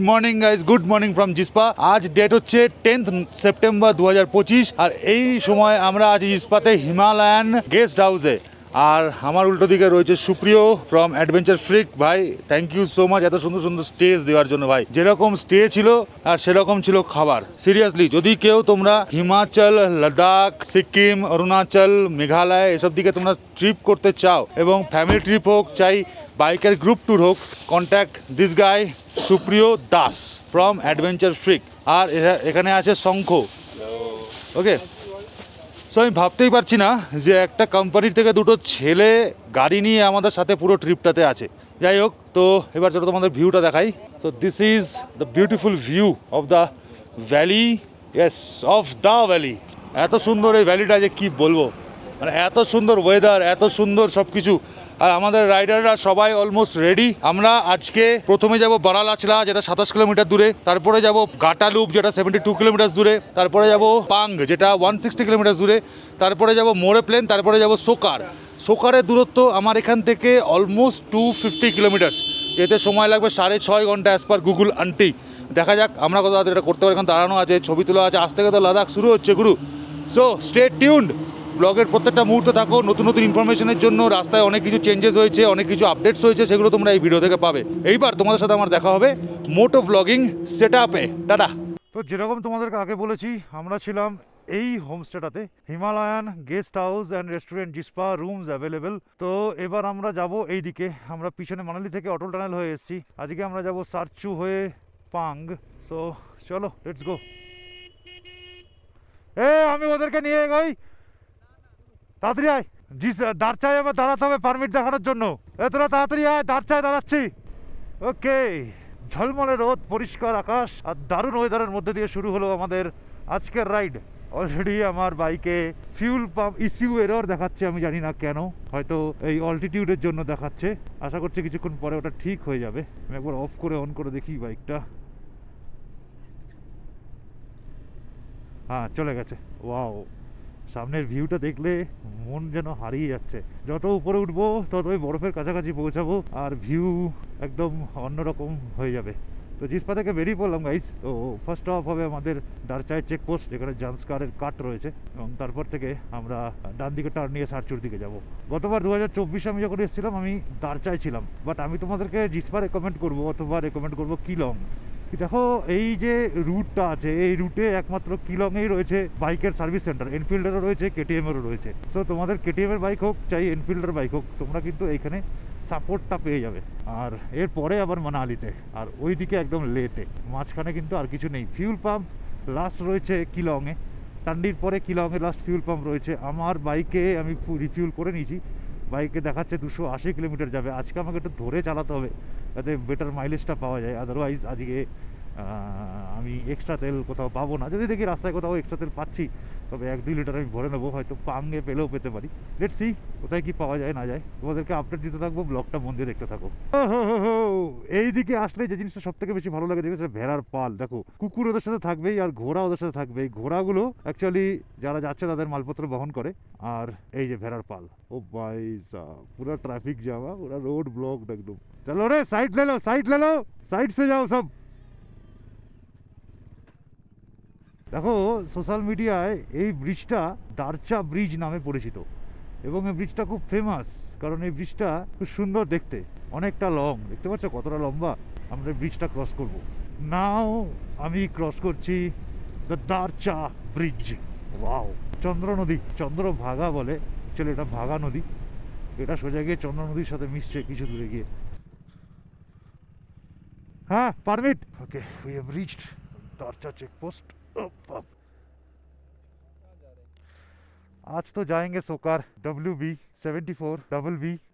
Morning guys, good morning from Jispa. আজ date হচ্ছে 10th September 2025 আর এই সময় আমরা আছি জিসপাতে হিমালয়ান গেস্ট হাউসে। আর আমার উল্টো দিকে রয়েছে সুপ্রিয় ফ্রম অ্যাডভেঞ্চার ফ্রিক। ভাই থ্যাংক ইউ সো মাচ এত সুন্দর সুন্দর স্টেজ দেওয়ার জন্য। ভাই যেরকম স্টে ছিল আর সেরকম ছিল খাবার। সিরিয়াসলি যদি কেউ তোমরা হিমাচল, লাদাখ, সিকিম, অরুণাচল, মেঘালয় এসব দিকে তোমরা ট্রিপ করতে চাও এবং ফ্যামিলি ট্রিপ হোক চাই বাইকের গ্রুপ ট্যুর হোক, কন্ট্যাক্ট দিস গাই সুপ্রিয় দাস ফ্রম অ্যাডভেঞ্চার ফ্রিক। আর এখানে আছে শঙ্খ। ওকে, সো আমি ভাবতেই পারছি না যে একটা কোম্পানির থেকে দুটো ছেলে গাড়ি নিয়ে আমাদের সাথে পুরো ট্রিপটাতে আছে। যাই হোক, তো এবার চলো তোমাদের ভিউটা দেখাই। So this is the beautiful view of the valley, yes of the valley. এত সুন্দর এই ভ্যালিটা যে কি বলবো, মানে এত সুন্দর ওয়েদার, এত সুন্দর সব কিছু। আর আমাদের রাইডাররা সবাই অলমোস্ট রেডি। আমরা আজকে প্রথমে যাব বারালাচলা, যেটা 27 কিলোমিটার দূরে, তারপরে যাব গাটালুপ যেটা 72 কিলোমিটার দূরে, তারপরে যাব পাং যেটা 160 কিলোমিটার দূরে, তারপরে যাব মোরে প্লেন, তারপরে যাব সোকার। সোকারের দূরত্ব আমার এখান থেকে অলমোস্ট 250 কিলোমিটার্স, যেতে সময় লাগবে 6.5 ঘন্টা অ্যাজ পার গুগল আন্টি। দেখা যাক আমরা কত তাড়াতাড়ি এটা করতে পারি। এখন দাঁড়ানো আছে, ছবি তোলা আছে, আজ থেকে তো লাদাখ শুরু হচ্ছে গুরু। সো স্টে টিউনড, ব্লগের প্রত্যেকটা মুহূর্তে থাকো। নতুন নতুন ইনফরমেশনের জন্য রাস্তায় অনেক কিছু চেঞ্জেস হয়েছে, অনেক কিছু আপডেটস হয়েছে, সেগুলো তোমরা এই ভিডিও থেকে পাবে। এইবার তোমাদের সাথে আমার দেখা হবে মোটো ব্লগিং সেট আপে। টাটা। তো যেরকম তোমাদেরকে আগে বলেছি, আমরা ছিলাম এই হোমস্টেটাতে, Himalayan guest house and restaurant Jispa, rooms available. তো এবার আমরা যাব এই দিকে। আমরা পিছনে মানালি থেকে অটল টানেল হয়ে এসেছি, আজকে আমরা যাব সারচু হয়ে পাং। সো চলো লেটস গো। আমি ওদেরকে নিয়ে এগোই, তাড়াতাড়ি আয়। দাঁড়চায় আবার দাঁড়াতে হবে পারমিট দেখানোর জন্য। তোরা তাড়াতাড়ি আয়, দাঁড়চায় দাঁড়াচ্ছি। ওকে, ঝলমলে রোদ, পরিষ্কার আকাশ আর দারুণ ওয়েদারের মধ্যে দিয়ে শুরু হলো আমাদের আজকের রাইড। অলরেডি আমার বাইকে ফিউল পাম্প ইস্যু এরর দেখাচ্ছে, আমি জানি না কেন, হয়তো এই অল্টিটিউডের জন্য দেখাচ্ছে। আশা করছি কিছুক্ষণ পরে ওটা ঠিক হয়ে যাবে। আমি একবার অফ করে অন করে দেখি বাইকটা। হ্যাঁ, চলে গেছে। ওয়াও, সামনের ভিউটা দেখলে মন যেন হারিয়ে যাচ্ছে। যত উপরে উঠবো ততই বরফের কাছাকাছি পৌঁছাবো আর ভিউ একদম অন্যরকম হয়ে যাবে। তো জিসপা থেকে বেরিয়ে পড়লাম গাইস। তো ফার্স্ট অফ হবে আমাদের দারচাই চেকপোস্ট, যেখানে জান্সকারের কাট রয়েছে, এবং তারপর থেকে আমরা ডান দিকে টার্ন নিয়ে সারচুর দিকে যাব। গতবার 2024 আমি যখন এসেছিলাম আমি দারচাই ছিলাম, বাট আমি তোমাদেরকে জিসপা রেকমেন্ড করবো, অথবা রেকমেন্ড করবো কিলং। দেখো এই যে রুটটা আছে, এই রুটে একমাত্র কিলংয়েই রয়েছে বাইকের সার্ভিস সেন্টার। এনফিল্ডেরও রয়েছে, কেটিএমেরও রয়েছে। সো তোমাদের কেটিএমের বাইক হোক চাই এনফিল্ডের বাইক হোক, তোমরা কিন্তু এইখানে সাপোর্টটা পেয়ে যাবে। আর এরপরে আবার মানালিতে, আর ওই দিকে একদম লেতে, মাঝখানে কিন্তু আর কিছু নেই। ফিউল পাম্প লাস্ট রয়েছে কিলংয়ে, টান্ডির পরে কিলংয়ে লাস্ট ফিউল পাম্প রয়েছে। আমার বাইকে আমি রিফিউল করে নিয়েছি, বাইকে দেখাচ্ছে 280 কিলোমিটার যাবে। আজকে আমাকে একটু ধরে চালাতে হবে যাতে বেটার মাইলেজটা পাওয়া যায়, আদারওয়াইজ আজকে আমি এক্সট্রা তেল কোথাও পাবো না। যদি দেখি রাস্তায় কোথাও এক্সট্রা তেল পাচ্ছি, তবে 1-2 লিটার আমি ভরে নেবো, হয়তো পাঙ্গে পেলেও পেতে পারি। লেটস সি কোথায় কি পাওয়া যায় না যায়, তোমাদেরকে আপডেট দিতে থাকবো। ব্লগটা মন দিয়ে দেখতে থাকো। এই দিকে আসলে যে জিনিসটা সব থেকে বেশি ভালো লাগে দেখে, সেটা ভেড়ার পাল। দেখো, কুকুর ওদের সাথে থাকবেই আর ঘোড়া ওদের সাথে থাকবে। এই ঘোড়াগুলো অ্যাকচুয়ালি যারা যাচ্ছে তাদের মালপত্র বহন করে, আর এই যে ভেড়ার পাল। ও ভাই সাহব, পুরা ট্রাফিক জ্যাম, পুরা रोड ब्लॉक एकदम। चलो रे साइड ले लो, साइड ले लो, साइड से जाओ सब। দেখো সোশ্যাল মিডিয়ায় এই ব্রিজটা দারচা ব্রিজ নামে পরিচিত, এবং এই ব্রিজটা খুব ফেমাস কারণ এই ব্রিজটা খুব সুন্দর দেখতে, অনেকটা লং। দেখতে পাচ্ছ কতটা লম্বা। আমরা ব্রিজটা ক্রস করব নাও। আমি ক্রস করছি দ্য দারচা ব্রিজ। ওয়াও, চন্দ্র নদী, চন্দ্রভাগা বলে। চলো, এটা ভাগা নদী, এটা সোজা গিয়ে চন্দ্র নদীর সাথে মিশছে কিছু দূরে গিয়ে। হ্যাঁ, permit. Okay, we have reached Darcha checkpost. आज तो जाएंगे सोकार। WB74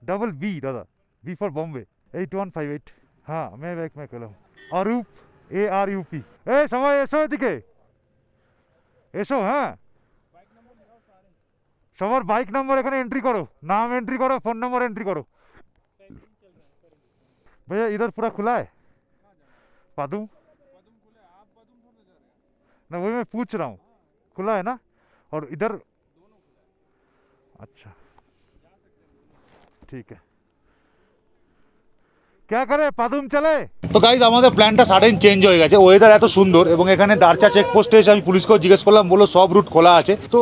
डबल बी दादा, बी फॉर बॉम्बे 8158। हाँ, मैं बैक में कल अरूप ARUP। সবাই এসো এদিকে এসো। হ্যাঁ, সবার বাইক নাম্বার এখানে এন্ট্রি करो, नाम एंट्री करो, फोन नंबर एंट्री करो। भैया इधर पूरा खुला है? पादुम ना, वही मैं पूछ रहा हूँ, खुला है ना? और इधर अच्छा ठीक है। क्या करे পাদুম চলে। তো গাইজ আমাদের প্ল্যানটা সাডেন চেঞ্জ হয়ে গেছে, ওয়েদার এত সুন্দর এবং এখানে দারচা চেকপোস্টে এসে আমি পুলিশকেও জিজ্ঞেস করলাম, বললো সব রুট খোলা আছে। তো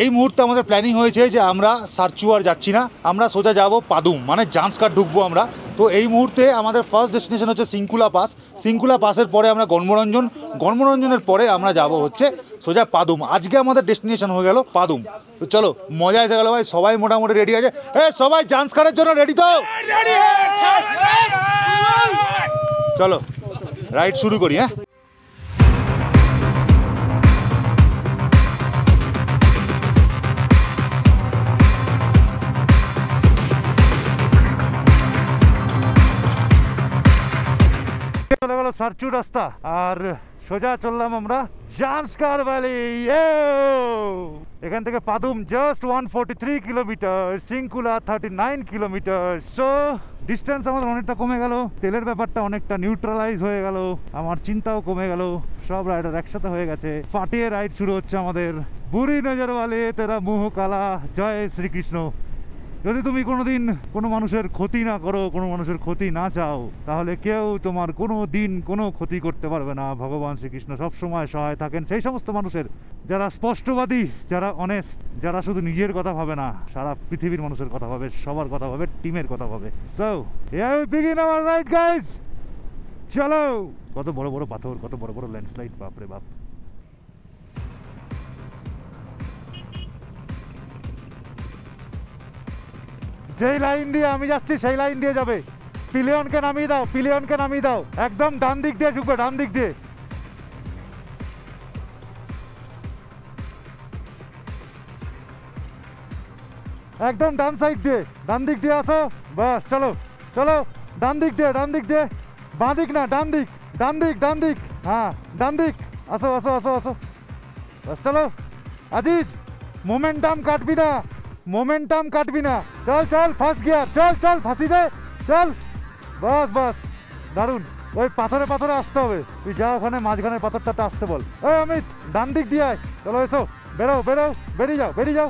এই মুহূর্তে আমাদের প্ল্যানিং হয়েছে যে আমরা সারচুয়ার যাচ্ছি না, আমরা সোজা যাব পাদুম, মানে জান্সকার ঢুকবো আমরা। তো এই মুহূর্তে আমাদের ফার্স্ট ডেস্টিনেশন হচ্ছে সিংকুলা পাস। সিংকুলা পাসের পরে আমরা গণমনোরঞ্জন, গণমনোরঞ্জনের পরে আমরা যাব হচ্ছে সোজা পাদুম। আজকে আমাদের ডেস্টিনেশন হয়ে গেল পাদুম। তো চলো, মজা এসে গেল ভাই, সবাই মোটামুটি রেডি আছে। সবাই জান্সকারের জন্য রেডি তো? চলো রাইড শুরু করি। হ্যাঁ, চলে গেল সারচু রাস্তা আর সোজা চললাম আমরা জান্সকার ভ্যালি। এখান থেকে Padum just 143 kilometre, Shinkula 39 kilometre. So distance আমাদের অনেকটা কমে গেল, তেলের ব্যাপারটা অনেকটা নিউট্রালাইজ হয়ে গেল, আমার চিন্তাও কমে গেল, সব রাইডার একসাথে হয়ে গেছে। ফাটিয়ে রাইড শুরু হচ্ছে আমাদের। বুড়ি নজর ওয়ালে তেরা মুহ কালা, জয় শ্রীকৃষ্ণ। যদি তুমি কোনোদিন কোনো মানুষের ক্ষতি না করো, কোনো মানুষের ক্ষতি না চাও, তাহলে কেউ তোমার কোনো দিন কোনো ক্ষতি করতে পারবে না। ভগবান শ্রীকৃষ্ণ সবসময় সহায় থাকেন সেই সমস্ত মানুষের যারা স্পষ্টবাদী, যারা অনেস্ট, যারা শুধু নিজের কথা ভাবে না, সারা পৃথিবীর মানুষের কথা ভাবে, সবার কথা ভাবে, টিমের কথা ভাবে। So here we begin our ride guys. চলো। কত বড় বড় পাথর, কত বড় বড় ল্যান্ডস্লাইড, বাপরে বাপ। যেই লাইন দিয়ে আমি যাচ্ছি সেই লাইন দিয়ে যাবে। পিলিয়নকে নামিয়ে দাও, পিলিয়নকে নামিয়ে দাও। একদম ডান দিক দিয়ে ঢুকবে, ডান দিক দিয়ে। একদম ডান সাইড দিয়ে, ডান দিক দিয়ে আসো। বাস চলো চলো, ডান দিক দিয়ে, ডান দিক দিয়ে, বাঁ দিক না, ডান দিক, ডান দিক, ডান দিক, হ্যাঁ ডান দিক। আসো আসো আসো আসো, বাস চলো। আজিজ মোমেন্টাম কাটবি না, মোমেন্টাম কাটবি না। চল চল, ফার্স্ট গিয়ার, চল চল, ফাঁসি দে, চল। বাস বাস, দারুণ। ওই পাথরে পাথরে আসতে হবে, তুই যা ওখানে মাঝখানের পাথরটাতে আসতে বল। ওই অমিত, ডান দিক দিয়ে আয়। চলো এসো, বেরো বেরো, বেরিয়ে যাও, বেরিয়ে যাও,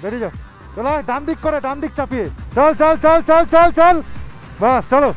বেরিয়ে যাও। চলো ডান দিক করে, ডান দিক চাপিয়ে, চল চল চল চল চল চল। বাস চলো।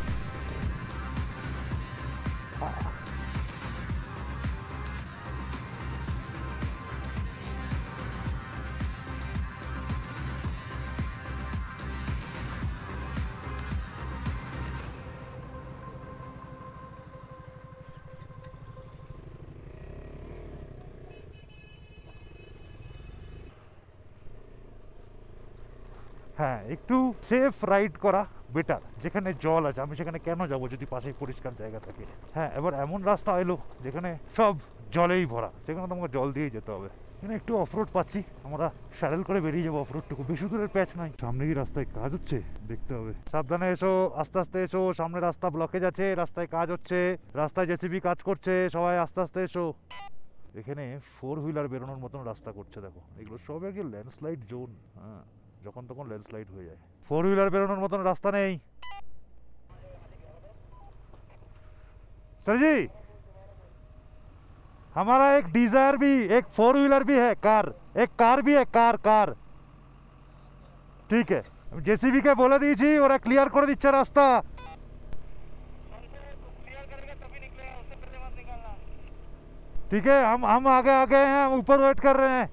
হ্যাঁ, একটু সেফ রাইড করা বেটার। যেখানে জল আছে আমি সেখানে কেন যাব যদি পাশে পরিষ্কার জায়গা থাকে। হ্যাঁ, এবার এমন রাস্তা এলো যেখানে সব জলেই ভরা, সেখানে তো আমাকে জল দিয়েই যেতে হবে। এখানে একটু অফরোড পাচ্ছি, আমরা স্যাডেল করে বেরিয়ে যাবো অফরোডটুকু। বেশি দূরের প্যাচ নাই, সামনে কি রাস্তায় কাজ হচ্ছে দেখতে হবে। সাবধানে এসো, আস্তে আস্তে এসো, সামনে রাস্তা ব্লকেজ আছে, রাস্তায় কাজ হচ্ছে, রাস্তায় জেসিবি কাজ করছে, সবাই আস্তে আস্তে এসো। এখানে 4 হুইলার বেরোনোর মতন রাস্তা করছে, দেখো এগুলো সব আর কি ল্যান্ডস্লাইড জোন। হ্যাঁ, যখন তখন ল্যান্ডস্লাইড হয়ে যায়। 4 হুইলার বেরোনোর মতন রাস্তা নেই। सर जी, हमारा एक डिजायर भी, एक 4 व्हीलर भी है, कार, एक कार भी है, कार कार। ठीक है, जेसीबी के बोले दीजिए और क्लियर कर दीजिए रास्ता। ठीक है, हम आगे आ गए हैं, हम ऊपर वेट कर रहे हैं।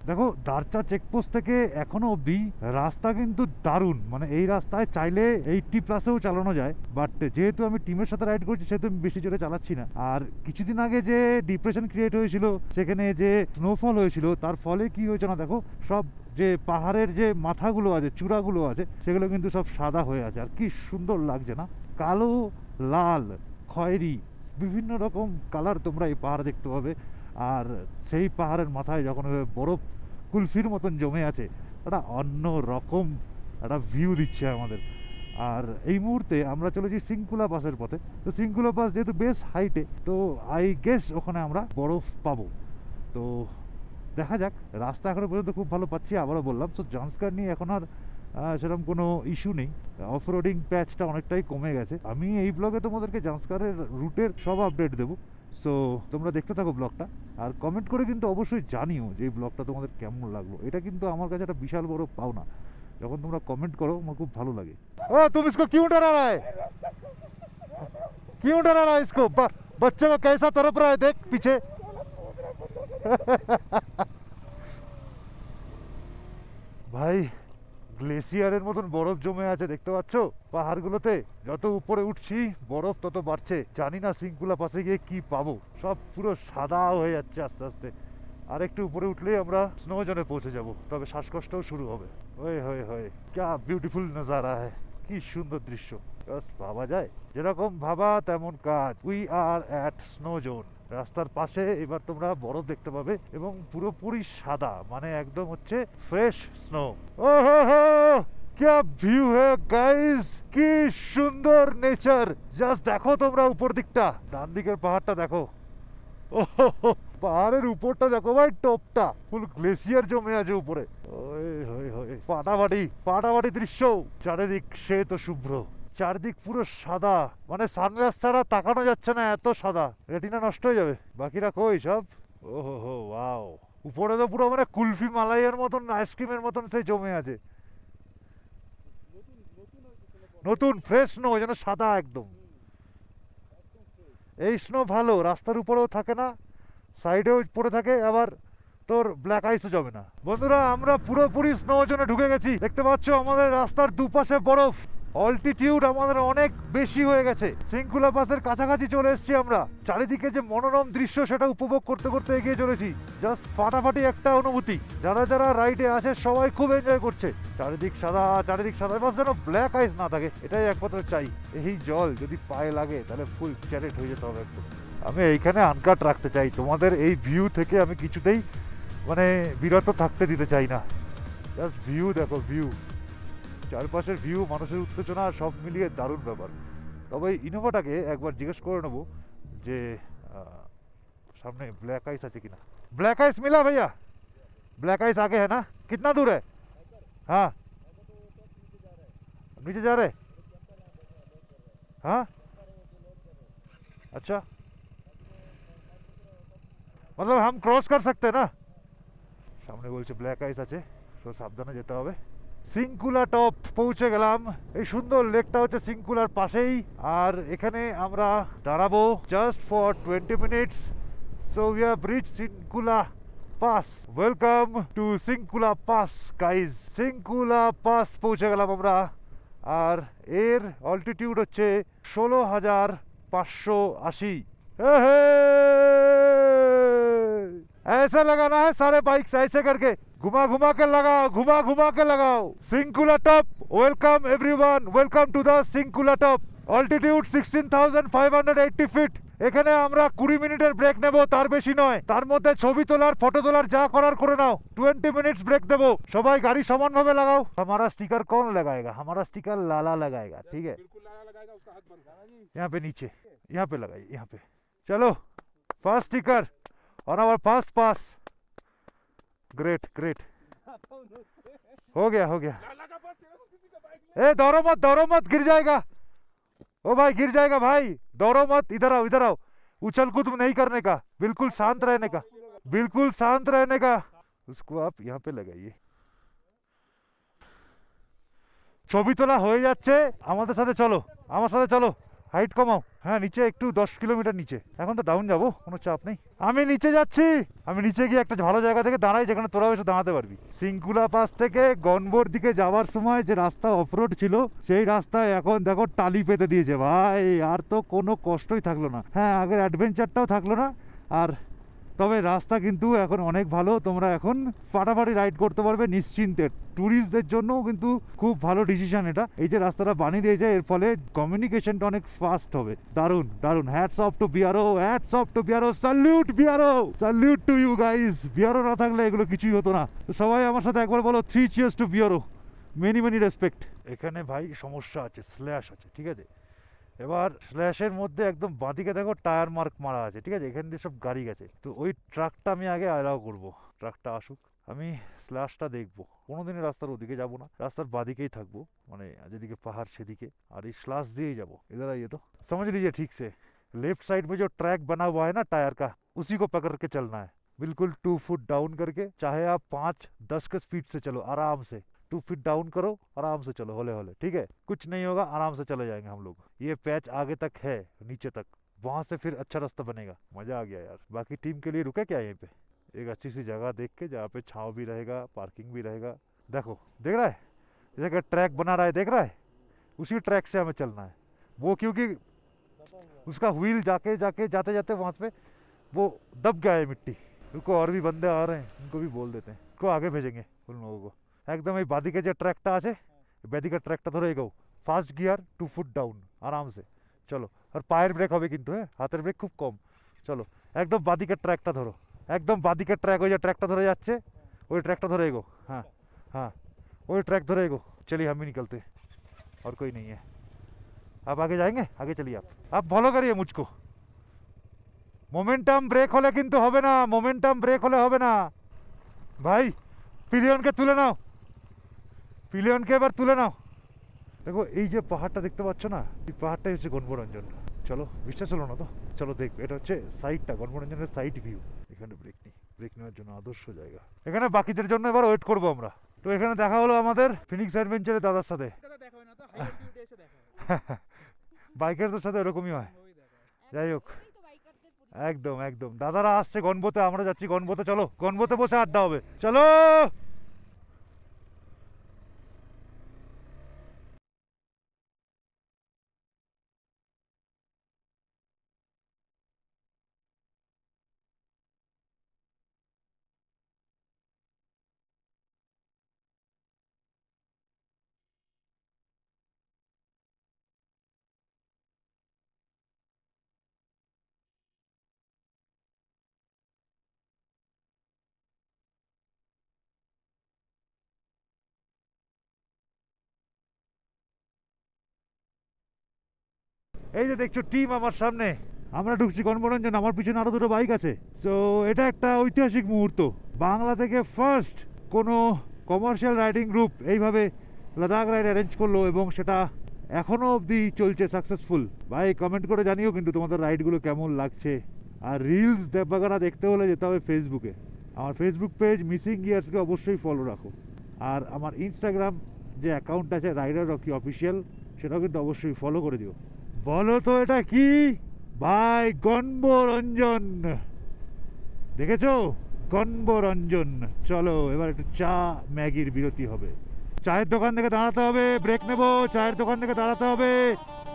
দেখো দারচা চেকপোস্ট থেকে এখনো অবধি রাস্তা কিন্তু দারুণ, মানে এই রাস্তায় চাইলে 80+ চালানো যায়। বাট যেহেতু আমি টিমের সাথে রাইড করছি সেহেতু আমি বেশি জোরে চালাচ্ছি না। আর কিছুদিন আগে যে ডিপ্রেশন ক্রিয়েট হয়েছিল, সেখানে যে স্নোফল হয়েছিল, তার ফলে কি হয়েছে না, দেখো সব যে পাহাড়ের যে মাথাগুলো আছে, চূড়াগুলো আছে, সেগুলো কিন্তু সব সাদা হয়ে আছে। আর কি সুন্দর লাগছে না, কালো, লাল, খয়েরি, বিভিন্ন রকম কালার তোমরা এই পাহাড় দেখতে পাবে। আর সেই পাহাড়ের মাথায় যখন বরফ কুলফির মতন জমে আছে, একটা অন্য রকম একটা ভিউ দিচ্ছে আমাদের। আর এই মুহূর্তে আমরা চলেছি সিংকুলা পাসের পথে। তো সিংকুলা পাস যেহেতু বেশ হাইটে, তো আই গেস ওখানে আমরা বরফ পাবো। তো দেখা যাক, রাস্তা এখনো পর্যন্ত খুব ভালো পাচ্ছি। আবারও বললাম, তো জান্সকার নিয়ে এখন আর সেরকম কোনো ইস্যু নেই, অফরোডিং প্যাচটা অনেকটাই কমে গেছে। আমি এই ব্লগে তোমাদেরকে জান্সকারের রুটের সব আপডেট দেবো। সো তোমরা দেখতে থাকো ব্লগটা, আর কমেন্ট করে কিন্তু অবশ্যই জানিও যে এই ব্লগটা তোমাদের কেমন লাগলো। এটা কিন্তু আমার কাছে একটা বিশাল বড় পাওনা, যখন তোমরা কমেন্ট করো আমার খুব ভালো লাগে। ও তুমি इसको क्यों डरा रहा है, क्यों डरा रहा है इसको, बच्चे को कैसा तड़प रहा है, देख पीछे। ভাই গ্লেসিয়ারের মতন বরফ জমে আছে দেখতে পাচ্ছ পাহাড়গুলোতে। যত উপরে উঠছি বরফ তত বাড়ছে। জানি না সিংকুলা পাশে গিয়ে কি পাবো, সব পুরো সাদা হয়ে যাচ্ছে আস্তে আস্তে। আর একটু উপরে উঠলেই আমরা স্নো জোনে পৌঁছে যাব, তবে শ্বাসকষ্টও শুরু হবে। ওই হয়ে হয়ে ক্যা বিউটিফুল নজারা হ্যায়, কি সুন্দর দৃশ্য। জাস্ট ভাবা যায়, যেরকম ভাবা তেমন কাজ। We are at snow zone. রাস্তার পাশে এবার তোমরা বরফ দেখতে পাবে এবং পুরোপুরি সাদা, মানে একদম হচ্ছে ফ্রেশ স্নো। ও হো হো, क्या ভিউ है গাইস, কি সুন্দর নেচার। জাস্ট দেখো তোমরা উপর দিকটা, ডান দিকের পাহাড়টা দেখো। ও পাহাড়ের উপরটা দেখো ভাই, টপটা ফুল গ্লেসিয়ার জমে আছে উপরে। ওই হই হই, ফাটাফাটি ফাটাফাটি দৃশ্য। চারিদিক শ্বেত শুভ্র, চারদিক পুরো সাদা, মানে সানগ্লাস ছাড়া তাকানো যাচ্ছে না, এত সাদা, রেটিনা নষ্ট হয়ে যাবে। বাকিরা কই সব? ও হো হো, ওয়াও। উপরে তো পুরো মানে কুলফি মালাইয়ের মতন, আইসক্রিমের মতন সেই জমে আছে। নতুন ফ্রেশ স্নো, যেন সাদা একদম। এই স্নো ভালো, রাস্তার উপরেও থাকে না, সাইডেও পড়ে থাকে, আবার তোর ব্ল্যাক আইসও জমে না। বন্ধুরা আমরা পুরোপুরি স্নো জোনে ঢুকে গেছি। দেখতে পাচ্ছ আমাদের রাস্তার দুপাশে বরফ। অল্টিটিউড আমাদের অনেক বেশি হয়ে গেছে, সিংকুলা পাসের কাছাকাছি চলে এসেছি আমরা। চারিদিকে যে মনোরম দৃশ্য সেটা উপভোগ করতে করতে এগিয়ে চলেছি। জাস্ট ফাটাফাটি একটা অনুভূতি। যারা যারা রাইডে আছে সবাই খুব এনজয় করছে। চারিদিক সাদা, চারিদিক সাদা, বাস যেন ব্ল্যাক আইস না থাকে, এটাই একমাত্র চাই। এই জল যদি পায়ে লাগে তাহলে ফুল চ্যারেট হয়ে যেতে হবে একদম। আমি এইখানে আনকাট রাখতে চাই, তোমাদের এই ভিউ থেকে আমি কিছুতেই মানে বিরত থাকতে দিতে চাই না। জাস্ট ভিউ দেখো, ভিউ, চারপাশের ভিউ, মানুষের উত্তেজনা, সব মিলিয়ে দারুণ ব্যাপার। তবে ইনোভাটাকে একবার জিজ্ঞেস করে নেবো যে সামনে ব্ল্যাক আইস আছে কিনা। ব্ল্যাক আইস মিলা भैया, ब्लैक आइस आगे है ना, कितना दूर है? हाँ नीचे जा रहे, हाँ अच्छा, मतलब हम क्रॉस कर सकते हैं ना? সামনে বলছে ব্ল্যাক আইস আছে, সো সাবধানে যেতে হবে। সিংকুলা টপ পৌঁছে গেলাম। এই সুন্দর লেকটা হচ্ছে সিংকুলার পাশেই, আর এখানে আমরা দাঁড়াবো just for 20 minutes. So we have reach Shinkula pass. Welcome to Shinkula pass guys. Shinkula pass পৌঁছে গেলাম আমরা, আর এর অল্টিটিউড হচ্ছে 16,580। ऐसा लगाना है सारे बाइक्स, ऐसे करके घुमा घुमा के लगाओ, घुमा घुमा के लगाओ। Shinkula top, welcome everyone, welcome to the Shinkula top. Altitude 16,580 feet. এখানে আমরা 20 মিনিটের ব্রেক নেব, তার বেশি নয়। তার মধ্যে ছবি তোলার, ফটো তোলার যা করার করে নাও। 20 মিনিটস ব্রেক দেবো। সবাই গাড়ি সমানভাবে লাগাও। हमारा स्टिकर कौन लगाएगा? हमारा स्टिकर लाला लगाएगा, ठीक है? यहाँ पे नीचे, यहाँ पे लगाइए, यहाँ पे। चलो फर्स्ट स्टिकर और our first pass. Great great, हो गया हो गया। ए दौड़ो मत, दौड़ो मत, गिर जाएगा। ओ भाई गिर जाएगा भाई, दौड़ो मत, इधर आओ, इधर आओ। उछल कूद नहीं करने का, बिल्कुल शांत रहने का, बिल्कुल शांत रहने का। उसको आप यहाँ पे लगाइए। ছবি তোলা হয়ে যাচ্ছে, আমাদের সাথে চলো, আমার সাথে চলো। হাইট কমাও, হ্যাঁ নিচে একটু 10 কিলোমিটার নিচে। এখন তো ডাউন যাবো, কোনো চাপ নেই। আমি নিচে যাচ্ছি, আমি নিচে গিয়ে একটা ভালো জায়গা থেকে দাঁড়াই, যেখানে তোরা এসে দাঁড়াতে পারবি। সিংকুলা পাস থেকে গনবোর দিকে যাওয়ার সময় যে রাস্তা অফরোড ছিল, সেই রাস্তায় এখন দেখো টালি পেতে দিয়েছে ভাই। আর তো কোনো কষ্টই থাকলো না। হ্যাঁ আগের অ্যাডভেঞ্চারটাও থাকলো না আর। তবে রাস্তা কিন্তু এখন অনেক ভালো, তোমরা এখন ফাটাফাটি রাইড করতে পারবে নিশ্চিন্তে। ট্যুরিস্টদের জন্যও কিন্তু খুব ভালো ডিসিশন এটা। এই যে রাস্তাটা বানিয়ে দিয়েছে, এর ফলে কমিউনিকেশনটা অনেক ফাস্ট হবে। দারুণ দারুণ, hats off to BRO, hats off to BRO, salute BRO, salute to you guys. BRO না থাকলে এগুলো কিছুই হতো না। তো সবাই আমার সাথে একবার বলো 3 cheers to BRO, many many respect. এখানে ভাই সমস্যা আছে, স্ল্যাশ আছে, ঠিক আছে? এবার স্ল্যাশের মধ্যে একদম বাঁদিকে দেখো টায়ার মার্ক মারা আছে, ঠিক আছে? এখান দিয়ে সব গাড়ি গেছে। তো ওই ট্রাকটা আমি আগে অ্যালাউ করবো, ট্রাকটা আসুক, আমি স্ল্যাশটা দেখবো। কোনোদিনই রাস্তার ওদিকে যাবো না, রাস্তার বাঁদিকেই থাকবো, মানে যেদিকে পাহাড় সেদিকে। আর এই স্ল্যাশ দিয়েই যাবো। এদের আইয়ে তো समझ लीजिए ठीक से। लेफ्ट साइड में जो ट्रैक बना हुआ है ना टायर का, उसी को पकड़ के चलना है, बिल्कुल 2 फुट डाउन करके। चाहे आप 5-10 के स्पीड से चलो, आराम से 2 फीट डाउन करो, आराम से चलो, होले होले, ठीक है, कुछ नहीं होगा, आराम से चले जाएंगे हम लोग। ये पैच आगे तक है, नीचे तक, वहां से फिर अच्छा रास्ता बनेगा। मजा आ गया यार। बाकी टीम के लिए रुके क्या यहीं पे, एक अच्छी सी जगह देख के जहाँ पे छाँव भी रहेगा, पार्किंग भी रहेगा। देखो, देख रहा है जैसे ट्रैक बना रहा है, देख रहा है, उसी ट्रैक से हमें चलना है। वो क्योंकि उसका व्हील जाते जाते वहां पे वो दब गया है मिट्टी। रुको, और भी बंदे आ रहे हैं, उनको भी बोल देते हैं, को आगे भेजेंगे उन लोगों को। একদম এই বাদিকে যে ট্র্যাকটা আছে, বেদিকের ট্র্যাকটা ধরে এগো, ফার্স্ট গিয়ার 2 ফুট ডাউন, আরাম সে চলো। আর পায়ের ব্রেক হবে কিন্তু, হ্যাঁ, হাতের ব্রেক খুব কম। চলো, একদম বাদিকের ট্র্যাকটা ধরো, একদম বাদিকের ট্র্যাক, ওই যে ট্র্যাকটা ধরে যাচ্ছে, ওই ট্র্যাকটা ধরে এগো। हाँ हाँ, वही ट्रैक धरे एगो। चलिए हम भी निकलते, और कोई नहीं है। आप आगे जाएंगे, आगे चलिए। आप फॉलो करिए मुझको। मोमेंटम ब्रेक होले किन्तु होबे ना, मोमेंटम ब्रेक होले होबे ना भाई। पिलियन के तुले नाओ, पिलियन के এবার তুলে নাও। দেখো এই যে পাহাড়টা দেখতে পাচ্ছ না, এই পাহাড়টাই হচ্ছে গণবরঞ্জন। চলো, বিশ্বাস হলো না তো, চলো দেখবে। এটা হচ্ছে সাইডটা, গণবরঞ্জনের সাইড ভিউ। এখানে ব্রেক নেই, ব্রেক নেওয়ার জন্য আদর্শ জায়গা। এখানে বাকিদের জন্য এবার ওয়েট করবো আমরা। তো এখানে দেখা হলো আমাদের ফিনিক্স অ্যাডভেঞ্চারের দাদার সাথে। বাইকারদের সাথে এরকমই হয়। যাই হোক, একদম একদম দাদারা আসছে গণবতে, আমরা যাচ্ছি গণবতে। চলো, গণবতে বসে আড্ডা হবে, চলো। এই যে দেখছো টিম আমার সামনে, আমরা ঢুকছি গণবরঞ্জন, আমার পিছনে আরো দুটো বাইক আছে। সো এটা একটা ঐতিহাসিক মুহূর্ত। বাংলা থেকে ফার্স্ট কোনো কমার্শিয়াল রাইডিং গ্রুপ এইভাবে লাদাখ রাইড অ্যারেঞ্জ করলো, এবং সেটা এখনো অবধি চলছে সাকসেসফুল। ভাই কমেন্ট করে জানিও কিন্তু তোমাদের রাইডগুলো কেমন লাগছে। আর রিলস বাগানা দেখতে হলে যেতে হবে ফেসবুকে। আমার ফেসবুক পেজ মিসিং গিয়ার্সকে অবশ্যই ফলো রাখো। আর আমার ইনস্টাগ্রাম যে অ্যাকাউন্ট আছে রাইডার রকি অফিসিয়াল, সেটাও কিন্তু অবশ্যই ফলো করে দিও। বলো তো এটা কি ভাই? গণবরঞ্জন, দেখেছো? গণবরঞ্জন। চলো এবার একটু চা ম্যাগির বিরতি হবে। চায়ের দোকান থেকে দাঁড়াতে হবে, ব্রেক নেবো। চায়ের দোকান থেকে দাঁড়াতে হবে,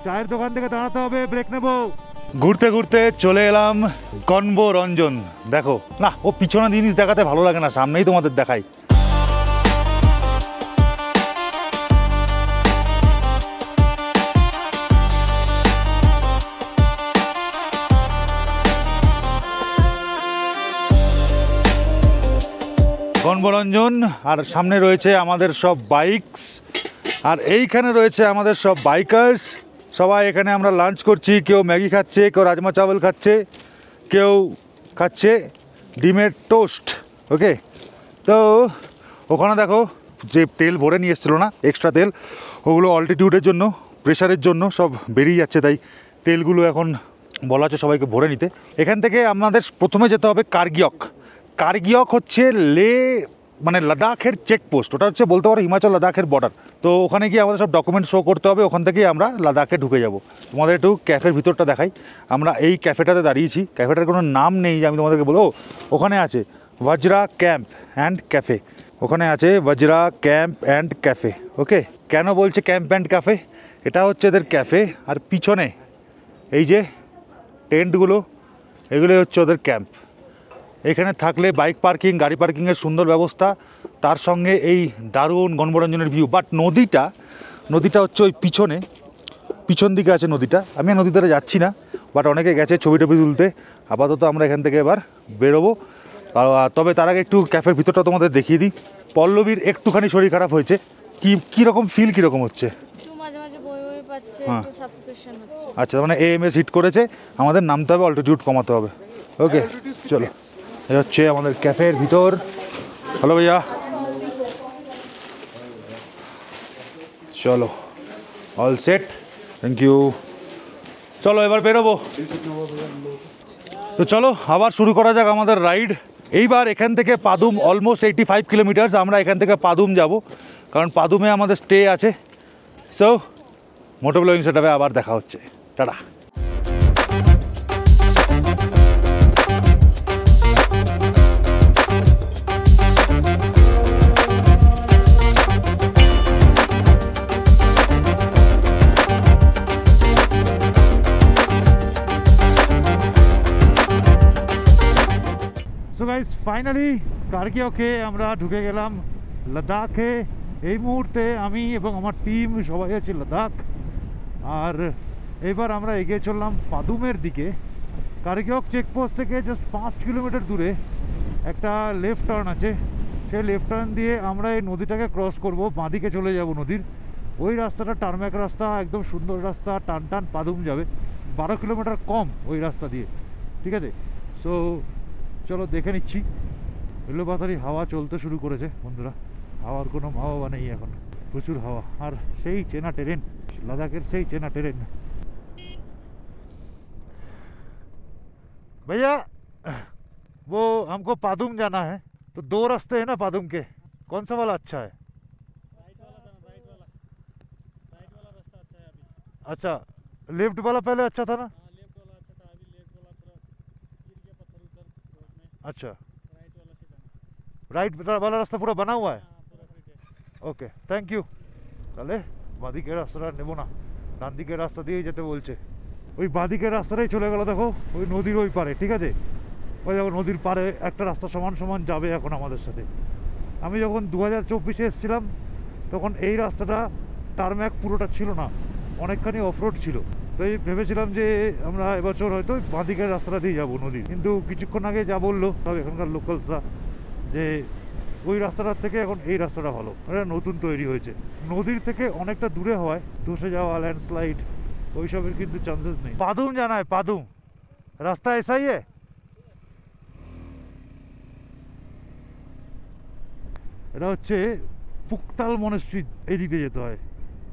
চায়ের দোকান থেকে দাঁড়াতে হবে, ব্রেক নেবো। ঘুরতে ঘুরতে চলে এলাম গণবরঞ্জন। দেখো না, ও পিছনে জিনিস দেখাতে ভালো লাগে না, সামনেই তোমাদের দেখাই। গণবরঞ্জন, আর সামনে রয়েছে আমাদের সব বাইকস, আর এইখানে রয়েছে আমাদের সব বাইকার্স। সবাই এখানে আমরা লাঞ্চ করছি, কেউ ম্যাগি খাচ্ছে, কেউ রাজমা চাওয়াল খাচ্ছে, কেউ খাচ্ছে ডিমের টোস্ট। ওকে, তো ওখানে দেখো যে তেল ভরে নিয়ে এসেছিলো না, এক্সট্রা তেল, ওগুলো অল্টিটিউডের জন্য, প্রেশারের জন্য সব বেরিয়ে যাচ্ছে, তাই তেলগুলো এখন বলা হচ্ছে সবাইকে ভরে নিতে। এখান থেকে আমাদের প্রথমে যেতে হবে কার্গিয়ক। কার্গিয়ক হচ্ছে লে মানে লাদাখের চেকপোস্ট, ওটা হচ্ছে বলতে পারো হিমাচল লাদাখের বর্ডার। তো ওখানে গিয়ে আমাদের সব ডকুমেন্ট শো করতে হবে, ওখান থেকেই আমরা লাদাখে ঢুকে যাব। তোমাদের একটু ক্যাফের ভিতরটা দেখাই। আমরা এই ক্যাফেটাতে দাঁড়িয়েছি, ক্যাফেটার কোনো নাম নেই যে আমি তোমাদেরকে বলবো। ওখানে আছে বজরা ক্যাম্প অ্যান্ড ক্যাফে, ওখানে আছে বজরা ক্যাম্প অ্যান্ড ক্যাফে। ওকে, কেন বলছে ক্যাম্প অ্যান্ড ক্যাফে? এটা হচ্ছে এদের ক্যাফে, আর পিছনে এই যে টেন্টগুলো, এগুলো হচ্ছে ওদের ক্যাম্প। এখানে থাকলে বাইক পার্কিং, গাড়ি পার্কিংয়ের সুন্দর ব্যবস্থা, তার সঙ্গে এই দারুণ গণবরঞ্জনের ভিউ। বাট নদীটা হচ্ছে ওই পিছন দিকে আছে নদীটা। আমি নদী ধারে যাচ্ছি না, বাট অনেকে গেছে ছবি টবি তুলতে। আপাতত আমরা এখান থেকে এবার বেরোবো। তবে তার আগে একটু ক্যাফের ভিতরটা তোমাদের দেখিয়ে দিই। পল্লবীর একটুখানি শরীর খারাপ হয়েছে। কীরকম ফিল কীরকম হচ্ছে? হ্যাঁ, আচ্ছা, মানে AMS হিট করেছে, আমাদের নামতে হবে, অল্টিটিউড কমাতে হবে। ওকে চলো, এই হচ্ছে আমাদের ক্যাফের ভিতর। হ্যালো ভাইয়া, চলো, অল সেট, থ্যাংক ইউ। চলো এবার বেরোবো। তো চলো আবার শুরু করা যাক আমাদের রাইড। এইবার এখান থেকে পাদুম অলমোস্ট 85 কিলোমিটার্স, আমরা এখান থেকে পাদুম যাব, কারণ পাদুমে আমাদের স্টে আছে। সো মোটো ব্লগিং সেটআপে আবার দেখা হচ্ছে, টাটা। সো গাইস ফাইনালি কার্গিও খেয়ে আমরা ঢুকে গেলাম লাদাখে। এই মুহূর্তে আমি এবং আমার টিম সবাই আছি লাদাখ, আর এবার আমরা এগিয়ে চললাম পাদুমের দিকে। কার্গিও চেকপোস্ট থেকে জাস্ট 5 কিলোমিটার দূরে একটা লেফট টার্ন আছে, সেই লেফট টার্ন দিয়ে আমরা এই নদীটাকে ক্রস করব, বাঁদিকে চলে যাব নদীর। ওই রাস্তাটা টারম্যাক রাস্তা, একদম সুন্দর রাস্তা, টান টান পাদুম যাবে, 12 কিলোমিটার কম ওই রাস্তা দিয়ে, ঠিক আছে। সো চলো দেখে নিচ্ছি। এলোপাতারি হাওয়া চলতে শুরু করেছে বন্ধুরা, হাওয়ার কোনো মাওয়া নেই এখন, প্রচুর হাওয়া, আর সেই চেনা ট্রেন, লাদাখের সেই চেনা ট্রেন। भैया वो हमको पादुम जाना है, तो 2 रास्ते हैं ना पादुम के, कौन सा वाला अच्छा है? राइट वाला रास्ता अच्छा है अभी। अच्छा, लेफ्ट वाला पहले अच्छा था ना? हाँ लेफ्ट वाला अच्छा था, अभी लेफ्ट वाला थोड़ा गिर गया पत्थर उधर रोड में। अच्छा, राइट वाला से जाना। राइट वाला रास्ता पूरा बना हुआ है? हाँ पूरा फिट है। Okay thank you. তাহলে বাঁদিকের রাস্তাটা নেবো না, ডান দিকের রাস্তা দিয়েই যেতে বলছে। ওই বাঁদিকের রাস্তাটাই চলে গেল দেখো, ওই নদীর ওই পারে, ঠিক আছে। ওই দেখো নদীর পারে একটা রাস্তা সমান সমান যাবে এখন আমাদের সাথে। আমি যখন 2024-এ এসেছিলাম তখন এই রাস্তাটা টারম্যাক পুরোটা ছিল না, অনেকখানি অফরোড ছিল। তো এই ভেবেছিলাম যে আমরা এবছর হয়তো বাঁদিকের রাস্তাটা দিয়ে যাবো নদী, কিন্তু কিছুক্ষণ আগে যা বললো সব এখানকার লোকালসরা যে ওই রাস্তাটার থেকে এখন এই রাস্তাটা ভালো, এটা নতুন তৈরি হয়েছে। নদীর থেকে অনেকটা দূরে হওয়ায় ধসে যাওয়া, ল্যান্ডস্লাইড ওইসবের কিন্তু চান্সেস নেই। পাদুম জানা হয়, পাদুম রাস্তা এসাই है। এটা হচ্ছে পুকতাল মনেস্ট্রি, এই দিকে যেতে হয়।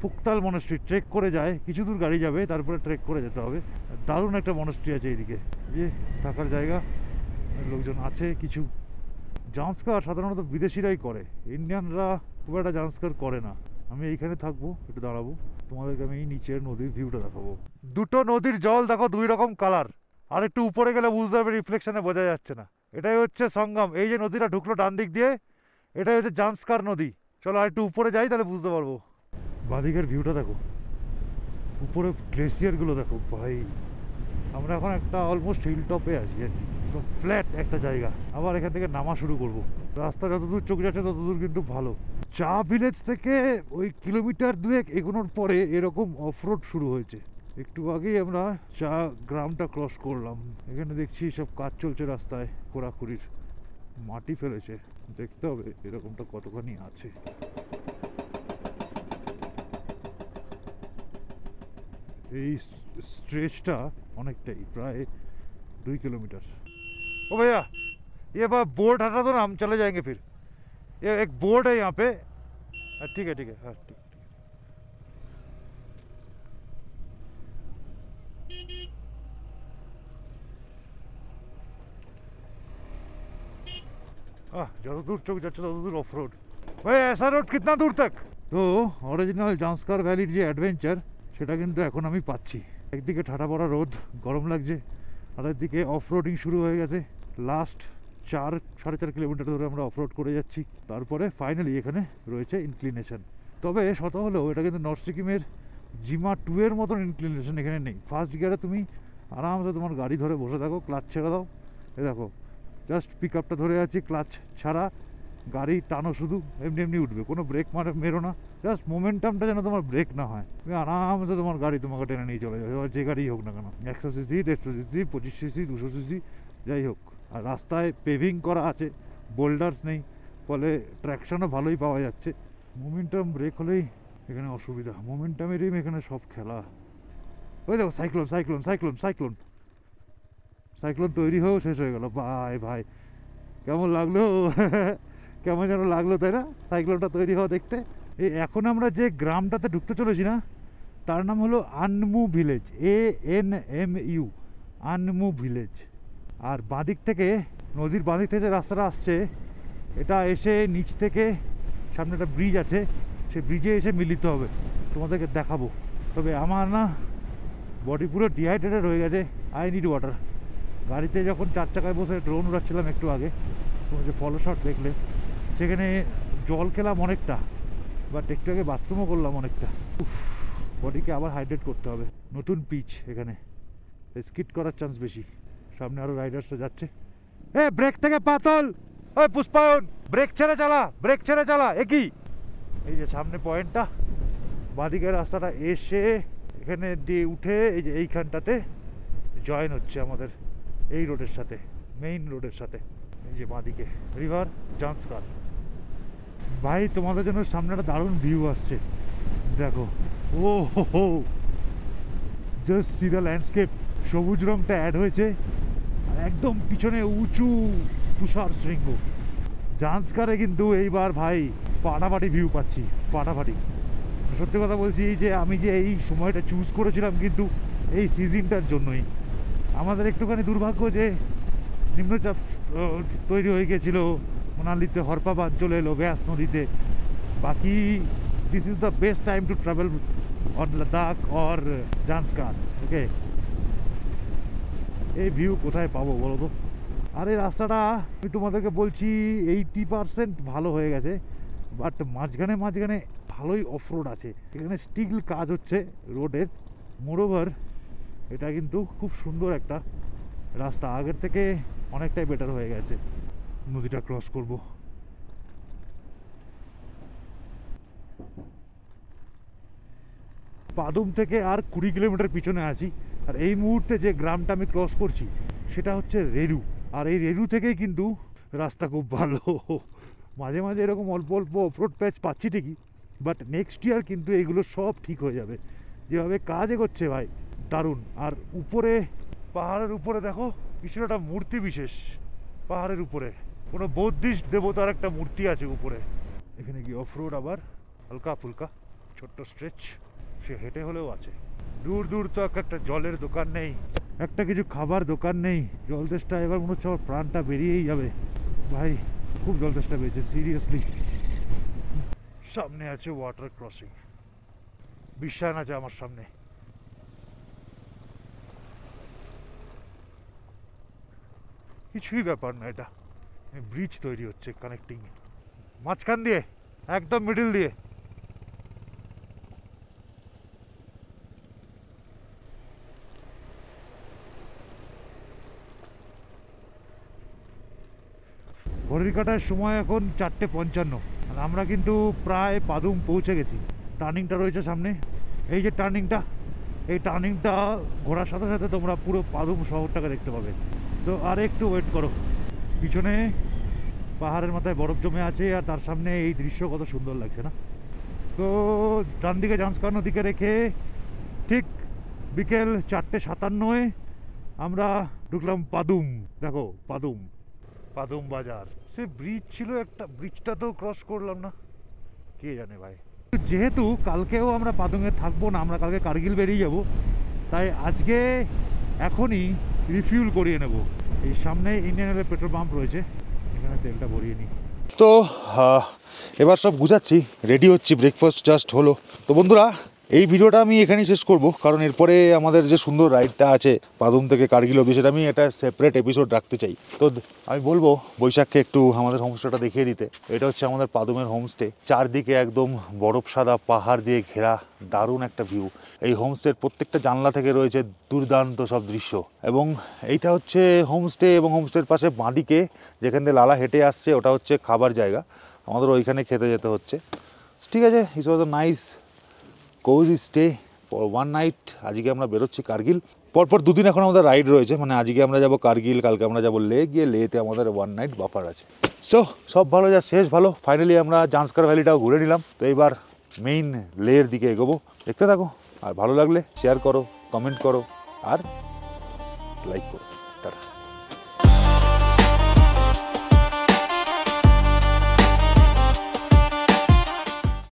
পুকতাল মনেস্ট্রি ট্রেক করে যায়, কিছু দূর গাড়ি যাবে, তারপরে ট্রেক করে যেতে হবে। দারুণ একটা মনেস্ট্রি আছে এইদিকে, যে থাকার জায়গা, লোকজন আছে কিছু। জান্সকার সাধারণত বিদেশিরাই করে, ইন্ডিয়ানরা খুব একটা জান্সকার করে না। আমি এইখানে থাকবো, একটু দাঁড়াবো, তোমাদেরকে আমি এই নিচের নদীর ভিউটা দেখাবো। দুটো নদীর জল দেখো, 2 রকম কালার, আর একটু উপরে গেলে বুঝতে পারবে, রিফ্লেকশনে বোঝা যাচ্ছে না। এটাই হচ্ছে সঙ্গম, এই যে নদীটা ঢুকলো ডান দিক দিয়ে, এটাই হচ্ছে জান্সকার নদী। চলো আর একটু উপরে যাই, তাহলে বুঝতে পারবো। বাঁদিকের ভিউটা দেখো, উপরে গ্লেসিয়ারগুলো দেখো ভাই। আমরা এখন একটা অলমোস্ট হিল টপে আছি আর কি, ফ্ল্যাট একটা জায়গা। আবার এখান থেকে নামা শুরু করব। রাস্তা যতদূর চোখ যাচ্ছে ততদূর কিন্তু ভালো। চা ভিলেজ থেকে ওই কিলোমিটার 2 এগোনোর পরে এরকম অফরোড শুরু হয়েছে। একটু আগেই আমরা চা গ্রামটা ক্রস করলাম, এখানে দেখছি সব কাজ চলছে রাস্তায়, খোঁড়াখুড়ির মাটি ফেলেছে, দেখতে হবে এরকমটা কতখানি আছে। এই স্ট্রেচটা অনেকটাই, প্রায় 2 किलोमीटर। ओ भैया ये बोर्ड हटा दो ना, हम चले जाएंगे फिर। ये एक बोर्ड है यहाँ पे, ठीक है ठीक है, हाँ ठीक। যত দূর চোখ যাচ্ছে তত দূর অফ রোড। ভাই ऐसा रोड कितना दूर तक? তো অরিজিনাল জান্সকার ভ্যালির যে অ্যাডভেঞ্চার সেটা কিন্তু এখন আমি পাচ্ছি। একদিকে ঠাটা পড়া রোদ, গরম লাগছে, আর একদিকে অফ রোডিং শুরু হয়ে গেছে। লাস্ট 4-4.5 কিলোমিটার ধরে আমরা অফ রোড করে যাচ্ছি, তারপরে ফাইনালি এখানে রয়েছে ইনক্লিনেশন। তবে শত হলেও এটা কিন্তু নর্থ সিকিমের জিমা 2 এর মতন ইনক্লিনেশন এখানে নেই। ফার্স্ট গিয়ারে তুমি আরামসে তোমার গাড়ি ধরে বসে থাকো, ক্লাচ ছেড়ে দাও, এ দেখো জাস্ট পিক আপটা ধরে আছি, ক্লাচ ছাড়া, গাড়ি টানো শুধু, এমনি এমনি উঠবে, কোনো ব্রেক মেরো না, জাস্ট মোমেন্টামটা যেন তোমার ব্রেক না হয়। তুমি আরামসে তোমার গাড়ি তোমাকে টেনে নিয়ে চলে যাবে, যে গাড়িই হোক না কেন, 100 সিসি, 150 সিসি, 25 সিসি, 200 সিসি, যাই হোক। আর রাস্তায় পেভিং করা আছে, বোল্ডার্স নেই, ফলে ট্র্যাকশনও ভালোই পাওয়া যাচ্ছে। মোমেন্টাম ব্রেক হলেই এখানে অসুবিধা, মোমেন্টামেরই এখানে সব খেলা। ওই দেখো cyclone cyclone cyclone cyclone cyclone তৈরি হয়েও শেষ হয়ে গেল। ভাই ভাই কেমন লাগলো কেমন যেন লাগলো, তাই না সাইক্লোনটা তৈরি হওয়া দেখতে। এই এখন আমরা যে গ্রামটাতে ঢুকতে চলেছি না, তার নাম হলো আনমু ভিলেজ, ANMU, আনমু ভিলেজ। আর বাঁদিক থেকে, নদীর বাঁদিক থেকে যে রাস্তাটা আসছে, এটা এসে নিচ থেকে সামনে একটা ব্রিজ আছে, সেই ব্রিজে এসে মিলিত হবে। তোমাদেরকে দেখাবো। তবে আমার না বডি পুরো ডিহাইড্রেটেড হয়ে গেছে, আই নিড ওয়াটার। গাড়িতে যখন 4 চাকায় বসে ড্রোন উড়াচ্ছিলাম একটু আগে, তুমি যে ফলো শট দেখলে, সেখানে জল খেলাম অনেকটা, বাট একটু আগে বাথরুমও করলাম অনেকটা। বডিকে আবার হাইড্রেট করতে হবে। নতুন পিচ, এখানে স্কিট করার চান্স বেশি। সামনে আরও রাইডার্সরা যাচ্ছে। ব্রেক থেকে পাতল, ওই পুষ্পায়ন, ব্রেক ছেড়ে চালা, ব্রেক ছেড়ে চালা। একই এই যে সামনে পয়েন্টটা, বাঁদিকের রাস্তাটা এসে এখানে দিয়ে উঠে এই যে এইখানটাতে জয়েন হচ্ছে আমাদের এই রোডের সাথে, মেইন রোডের সাথে। এই যে বাঁদিকে রিভার জান্সকার। ভাই তোমাদের জন্য সামনে একটা দারুণ ভিউ আসছে, দেখো। ও হো, জাস্ট সি দ্য ল্যান্ডস্কেপ। সবুজ রংটা অ্যাড হয়েছে, আর একদম পিছনে উঁচু তুষার শৃঙ্গ। জান্সকারে কিন্তু এইবার ভাই ফাটাফাটি ভিউ পাচ্ছি, ফাটাফাটি। সত্যি কথা বলছি যে আমি যে এই সময়টা চুজ করেছিলাম কিন্তু এই সিজনটার জন্যই। আমাদের একটুখানি দুর্ভাগ্য যে নিম্নচাপ তৈরি হয়ে গেছিলো মানালিতে, হরপা বাঁধ চলে এলো ব্যাস নদীতে। বাকি this is the best time to travel on Ladakh or Zanskar. Okay, এই ভিউ কোথায় পাবো বলো তো? আর এই রাস্তাটা আমি তোমাদেরকে বলছি 80% ভালো হয়ে গেছে, বাট মাঝখানে মাঝখানে ভালোই অফরোড আছে। এখানে স্টিল কাজ হচ্ছে রোডের। মোরওভার এটা কিন্তু খুব সুন্দর একটা রাস্তা, আগের থেকে অনেকটাই বেটার হয়ে গেছে। নদীটা ক্রস করব। পাদুম থেকে আর 20 কিলোমিটার পিছনে আছি। আর এই মুহূর্তে যে গ্রামটা আমি ক্রস করছি সেটা হচ্ছে রেরু। আর এই রেরু থেকেই কিন্তু রাস্তা খুব ভালো। মাঝে মাঝে এরকম অল্প অল্প অফরোড প্যাচ পাচ্ছি ঠিকই, বাট নেক্সট ইয়ার কিন্তু এইগুলো সব ঠিক হয়ে যাবে। যেভাবে কাজ এগোচ্ছে ভাই, দারুণ। আর উপরে, পাহাড়ের উপরে দেখো কিছুটা মূর্তি বিশেষ, পাহাড়ের উপরে কোনো বৌদ্ধিস্ট দেবতার একটা মূর্তি আছে উপরে। এখানে কি অফরোড আবার হালকা ফুলকা ছোট্ট স্ট্রেচ, সে হেঁটে হলেও আছে। দূর দূর তো একটা জলের দোকান নেই, একটা কিছু খাবার দোকান নেই। জল তেষ্টা এবার মনে হচ্ছে আমার প্রাণটা বেরিয়েই যাবে ভাই, খুব জল তেষ্টা পেয়েছে সিরিয়াসলি। সামনে আছে ওয়াটার ক্রসিং, বিশ্বায়ন আছে আমার সামনে। কিছুই ব্যাপার না, এটা ব্রিজ তৈরি হচ্ছে কানেক্টিং মাঝখান দিয়ে, একদম মিডিল দিয়ে। ঘড়ির কাটার সময় এখন 4:55, আর আমরা কিন্তু প্রায় পাদুম পৌঁছে গেছি। টার্নিংটা রয়েছে সামনে, এই যে টার্নিংটা, এই টার্নিংটা ঘোরার সাথে সাথে তোমরা পুরো পাদুম শহরটাকে দেখতে পাবে। সো আর একটু ওয়েট করো। পিছনে পাহাড়ের মাথায় বরফ জমে আছে, আর তার সামনে এই দৃশ্য কত সুন্দর লাগছে না? তো ডান দিকে জান্সকার নদীকে রেখে ঠিক বিকেল 4:57 আমরা ঢুকলাম পাদুম। দেখো পাদুম, পাদুম বাজার। সে ব্রিজ ছিল একটা, ব্রিজটা তো ক্রস করলাম না, কে জানে ভাই। যেহেতু কালকেও আমরা পাদুমে থাকবো না, আমরা কালকে কার্গিল বেরিয়ে যাব, তাই আজকে এখনই রিফিউল করিয়ে নেব। এই সামনে ইন্ডিয়ান অয়েলের পেট্রোল পাম্প রয়েছে, এখানে তেলটা ভরিয়ে নিই। তো এবার সব গুছাচ্ছি, রেডি হচ্ছি, ব্রেকফাস্ট জাস্ট হলো। তো বন্ধুরা, এই ভিডিওটা আমি এখানেই শেষ করব, কারণ এরপরে আমাদের যে সুন্দর রাইডটা আছে পাদুম থেকে কার্গিল অবধি, সেটা আমি একটা সেপারেট এপিসোড রাখতে চাই। তো আমি বলবো বৈশাখকে একটু আমাদের হোমস্টেটা দেখিয়ে দিতে। এটা হচ্ছে আমাদের পাদুমের হোমস্টে, চারদিকে একদম বরফ সাদা পাহাড় দিয়ে ঘেরা, দারুণ একটা ভিউ। এই হোমস্টের প্রত্যেকটা জানলা থেকে রয়েছে দুর্দান্ত সব দৃশ্য। এবং এইটা হচ্ছে হোমস্টে, এবং হোমস্টের পাশে বাঁদিকে যেখান দিয়ে লালা হেঁটে আসছে ওটা হচ্ছে খাবার জায়গা, আমাদের ওইখানে খেতে যেতে হচ্ছে। ঠিক আছে, it's was a nice cosy stay for one night. আজকে আমরা বেরোচ্ছি কার্গিল, পরপর 2 দিন এখন আমাদের রাইড রয়েছে। মানে আজকে আমরা যাব কার্গিল, কালকে আমরা যাব লে, গিয়ে লেতে আমাদের 1 নাইট বাফার আছে। সো সব ভালো, যা শেষ ভালো। ফাইনালি আমরা জান্সকার ভ্যালিটাও ঘুরে নিলাম। তো এইবার মেইন লের দিকে এগোবো, দেখতে থাকো। আর ভালো লাগলে শেয়ার করো, কমেন্ট করো, আর লাইক করো। টাটা।